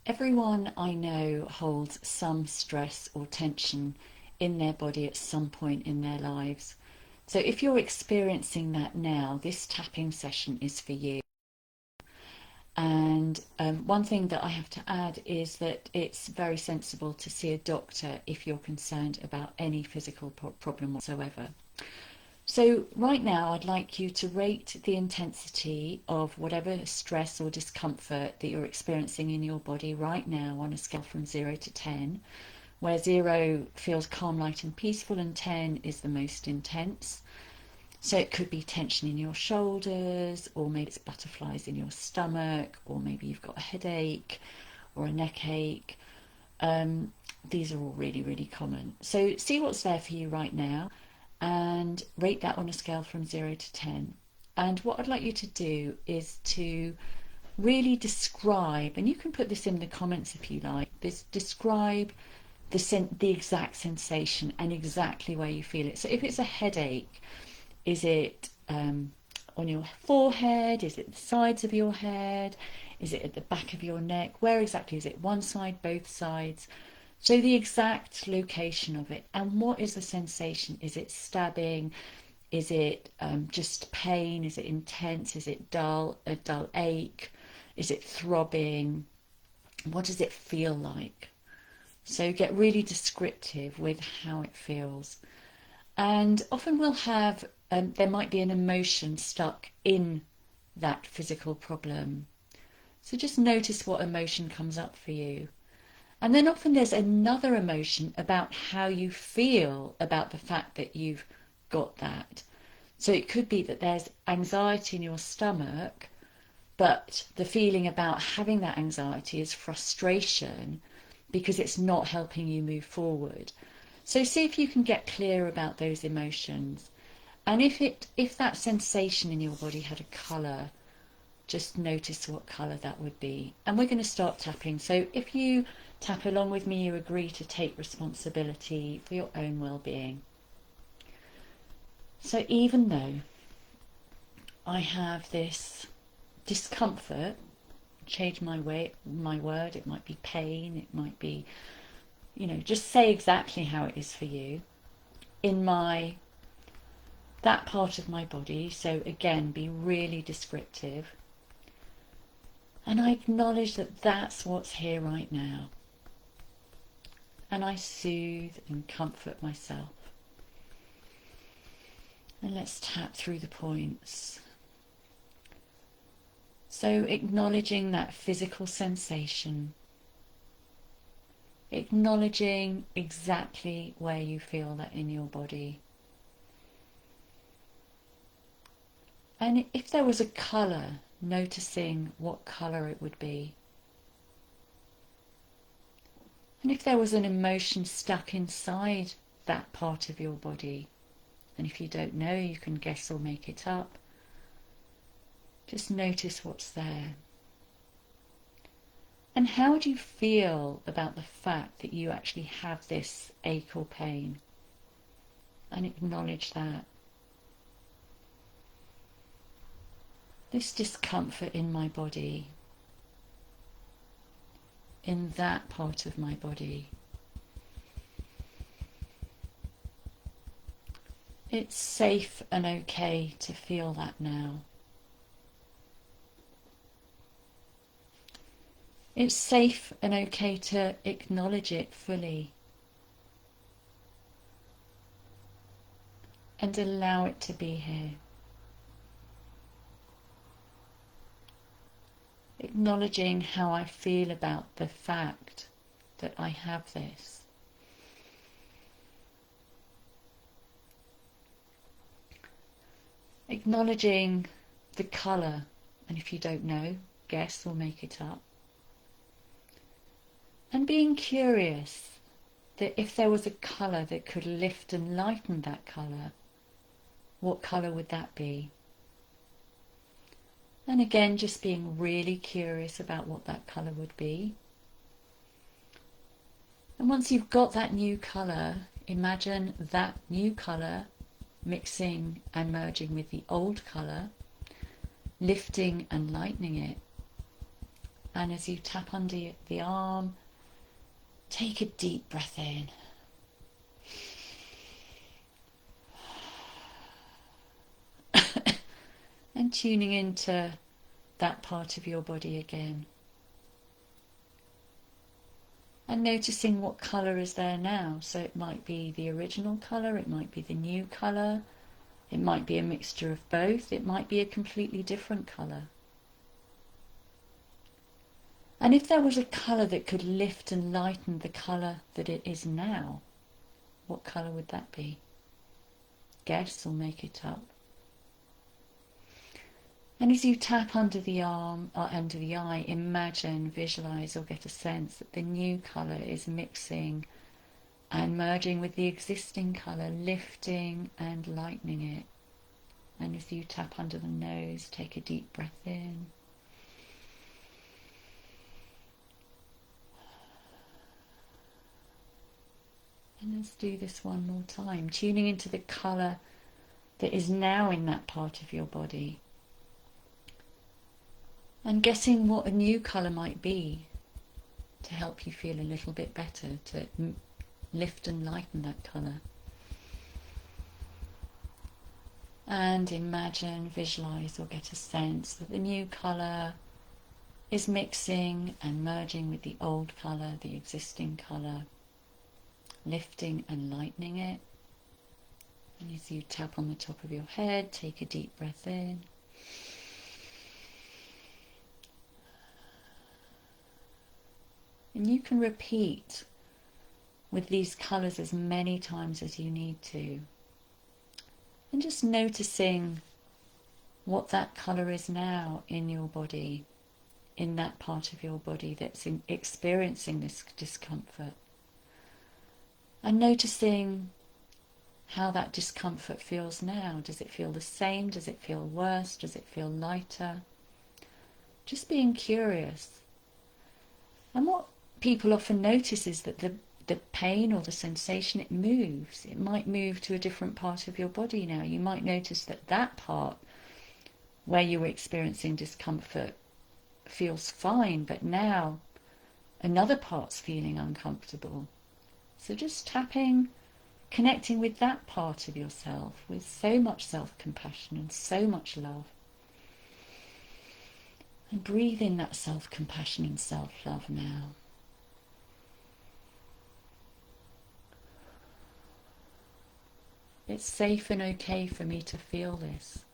Everyone I know holds some stress or tension in their body at some point in their lives. So if you're experiencing that now, this tapping session is for you. And one thing that I have to add is that it's very sensible to see a doctor if you're concerned about any physical problem whatsoever. So right now I'd like you to rate the intensity of whatever stress or discomfort that you're experiencing in your body right now on a scale from 0 to 10, where 0 feels calm, light and peaceful and 10 is the most intense. So it could be tension in your shoulders, or maybe it's butterflies in your stomach, or maybe you've got a headache or a neck ache. These are all really, really common. So see what's there for you right now and rate that on a scale from 0 to 10. And what I'd like you to do is to really describe, and you can put this in the comments if you like, describe the exact sensation and exactly where you feel it. So if it's a headache, is it on your forehead? Is it the sides of your head? Is it at the back of your neck? Where exactly is it? One side, both sides? So the exact location of it, and what is the sensation? Is it stabbing? Is it just pain? Is it intense? Is it dull? A dull ache? Is it throbbing? What does it feel like? So get really descriptive with how it feels. And often we'll have, there might be an emotion stuck in that physical problem. So just notice what emotion comes up for you. And then often there's another emotion about how you feel about the fact that you've got that. So it could be that there's anxiety in your stomach, but the feeling about having that anxiety is frustration because it's not helping you move forward. So see if you can get clear about those emotions. And if that sensation in your body had a colour, just notice what colour that would be. And we're going to start tapping. So if you tap along with me, you agree to take responsibility for your own well-being. So even though I have this discomfort, change my word, it might be pain, it might be, just say exactly how it is for you in that part of my body. So again, be really descriptive. And I acknowledge that that's what's here right now. And I soothe and comfort myself. And let's tap through the points. So acknowledging that physical sensation. Acknowledging exactly where you feel that in your body. And if there was a colour, noticing what colour it would be. And if there was an emotion stuck inside that part of your body, and if you don't know, you can guess or make it up. Just notice what's there. And how do you feel about the fact that you actually have this ache or pain? And acknowledge that. This discomfort in my body, in that part of my body. It's safe and okay to feel that now. It's safe and okay to acknowledge it fully and allow it to be here. Acknowledging how I feel about the fact that I have this. Acknowledging the colour, and if you don't know, guess or make it up. And being curious that if there was a colour that could lift and lighten that colour, what colour would that be? And again, just being really curious about what that colour would be. And once you've got that new colour, imagine that new colour mixing and merging with the old colour, lifting and lightening it. And as you tap under the arm, take a deep breath in. And tuning into that part of your body again. And noticing what colour is there now. So it might be the original colour, it might be the new colour, it might be a mixture of both, it might be a completely different colour. And if there was a colour that could lift and lighten the colour that it is now, what colour would that be? Guess or make it up. And as you tap under the arm or under the eye, imagine, visualise or get a sense that the new colour is mixing and merging with the existing colour, lifting and lightening it. And as you tap under the nose, take a deep breath in. And let's do this one more time, tuning into the colour that is now in that part of your body. And guessing what a new colour might be to help you feel a little bit better, to lift and lighten that colour. And imagine, visualise or get a sense that the new colour is mixing and merging with the old colour, the existing colour, lifting and lightening it. And as you tap on the top of your head, take a deep breath in. And you can repeat with these colours as many times as you need to. And just noticing what that colour is now in your body, in that part of your body that's experiencing this discomfort. And noticing how that discomfort feels now. Does it feel the same? Does it feel worse? Does it feel lighter? Just being curious. And what people often notice is that the pain or the sensation, it moves. It might move to a different part of your body now. You might notice that that part where you were experiencing discomfort feels fine, but now another part's feeling uncomfortable. So just tapping, connecting with that part of yourself with so much self-compassion and so much love. And breathe in that self-compassion and self-love now. It's safe and okay for me to feel this.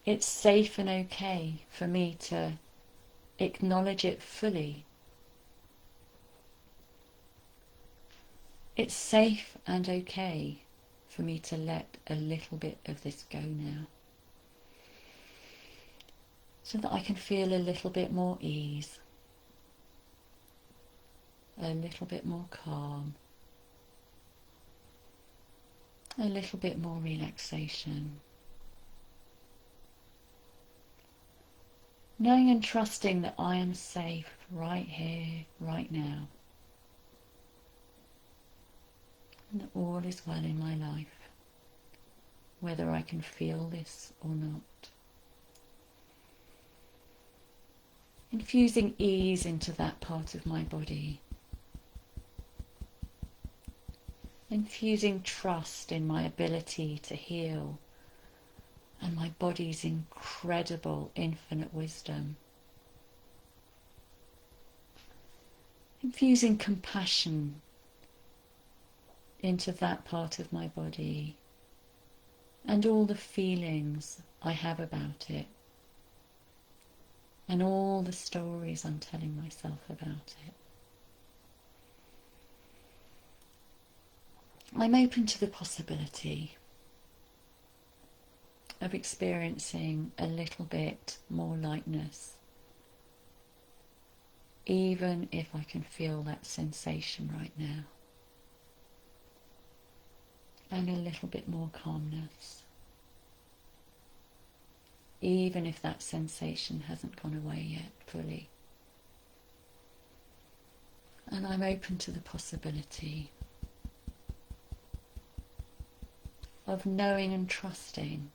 It's safe and okay for me to acknowledge it fully. It's safe and okay for me to let a little bit of this go now, so that I can feel a little bit more ease, a little bit more calm, a little bit more relaxation. Knowing and trusting that I am safe right here, right now. And that all is well in my life, whether I can feel this or not. Infusing ease into that part of my body. Infusing trust in my ability to heal and my body's incredible, infinite wisdom. Infusing compassion into that part of my body and all the feelings I have about it and all the stories I'm telling myself about it. I'm open to the possibility of experiencing a little bit more lightness, even if I can feel that sensation right now, and a little bit more calmness, even if that sensation hasn't gone away yet fully. And I'm open to the possibility of knowing and trusting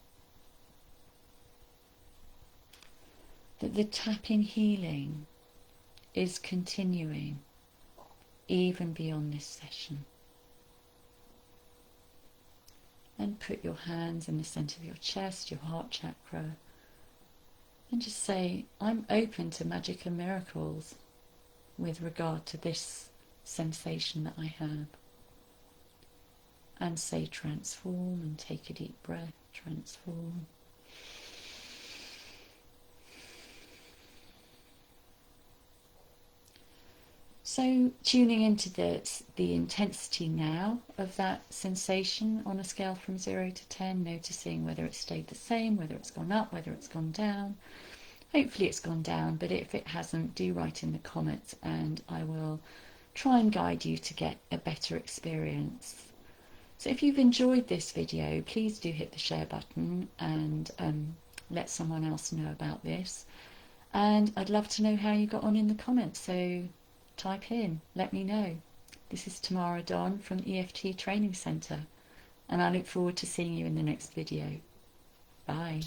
that the tapping healing is continuing even beyond this session. And put your hands in the centre of your chest, your heart chakra, and just say, I'm open to magic and miracles with regard to this sensation that I have. And say transform, and take a deep breath, transform. So tuning into the intensity now of that sensation on a scale from 0 to 10, noticing whether it's stayed the same, whether it's gone up, whether it's gone down. Hopefully it's gone down, but if it hasn't, do write in the comments and I will try and guide you to get a better experience. So if you've enjoyed this video, please do hit the share button and let someone else know about this. And I'd love to know how you got on in the comments, so type in, let me know. This is Tamara Donn from EFT Training Centre, and I look forward to seeing you in the next video. Bye.